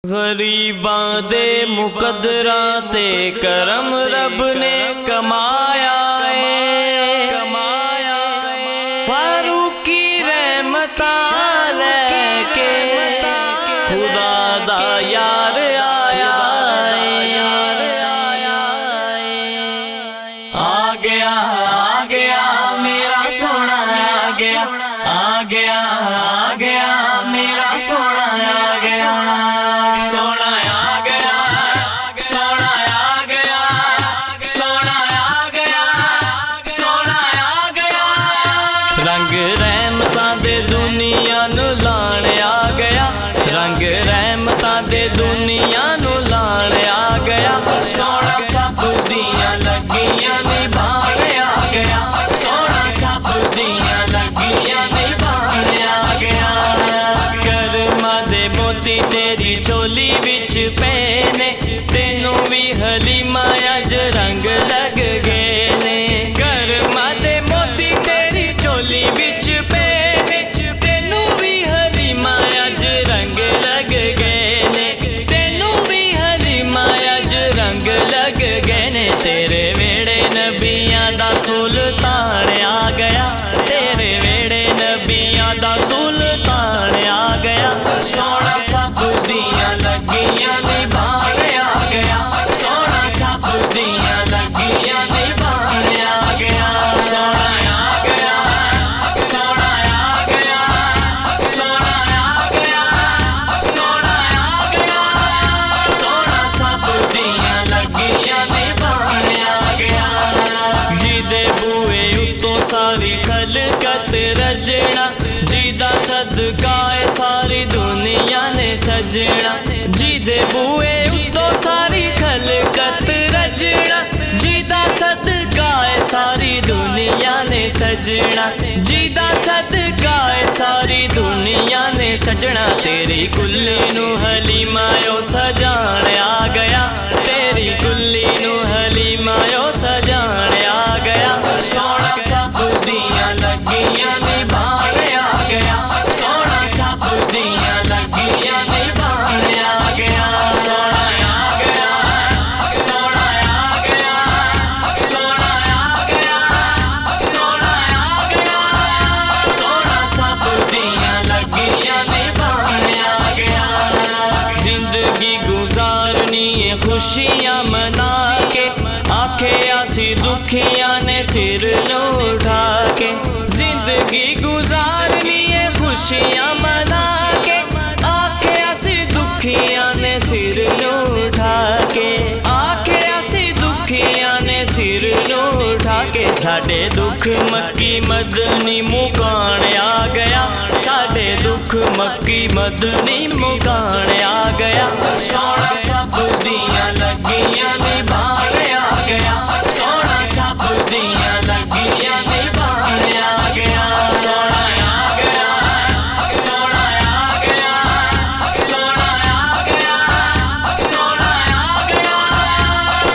गरीबां दे मुकद्दरां ते करम रब ने कमाया फारूकी रहमतां लैके खुदा दा यार आया आ गया मेरा सोना आ गया मेरा सोना आ गया सोना आ गया सोना आ गया सोना आ गया सोना आ गया रंग रहमतां दे दुनिया नू लाण आ गया रंग रहमतां दे दुनिया नू लाण आ गया सोना सब दियां लगियां निभाण आ गया सोना सब दियां लगियां निभाण आ गया करमां दे मोती तेरी झोली विच पैने तेनू भी हलीमा अज रंग लग गए ने करमां दे मोती तेरी झोली विच पैने तेनू भी हलीमा अज रंग लग गए ने तेनू भी हलीमा अज रंग लग गए ने तेरे वेड़े नबियां दा सुल्तान आ गया तेरे वेड़े नबियां दा सुल्तान आ गया सोना सब दियां लगियां निभाण आ गया सोना सब दियां लगियां निभाण आ गया सोना आ गया सोना आ गया सोना आ गया सोना आ गया सोना सब दियां लगियां निभाण आ गया जिदे बूए उतो सारी खलकत रजना जिदा सदका है सारी दुनिया ने सजना जिदे बूए उतो सारी खलकत रजना जिदा सदका है सारी दुनिया ने सजना जिदा सदका है सारी दुनिया ने सजना तेरी कुल्ली नू हलीमा ओ सजान आ गया तेरी कुल्ली नू हलीमा ओ सजान आ गया सोना सब दियां लगियां निभाण आ गया सोना सब दियां लगियां निभाण आ गया सोना आ गया सोना आ गया सोना आ गया सोना आ गया सोना सब दियां लगियां निभाण आ गया जिंदगी गुजारनी है खुशियां मना के आखे आसी दुखियां ने सिर नो उठा के जिंदगी गुजारनी है खुशियां मना के आखे आसी दुखियां ने सिर नो उठा के आखे आसी दुखियां ने सिर नो उठा के साडे दुख मक्की मदनी मुकान आ गया साडे दुख मक्की मदनी मुकान आ गया सोना सब दियां लगियां निभाण आ गया सोना सब दियां लगियां निभाण आ गया सोना आ गया सोना आ गया सोना आ गया सोना आ गया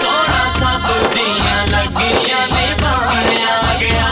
सोना सब दियां लगियां निभाण आ गया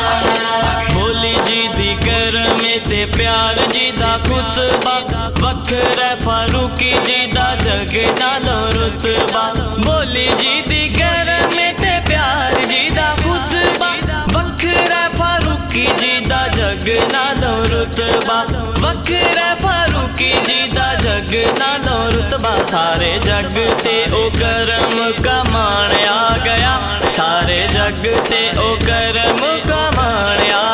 बोली जी दी करम ते प्यार जी दा खुतबा वखरा फारूकी जी दा जग नालों रुतबा बोली जी दी करम ते प्यार जी दा खुतबा वखरा फारूकी जी दा जग नालों रुतबा वखरा फारूकी जी दा जग नालों रुतबा सारे जग से ओ करम कमान आ गया सारे जग से ओ करम कमान आ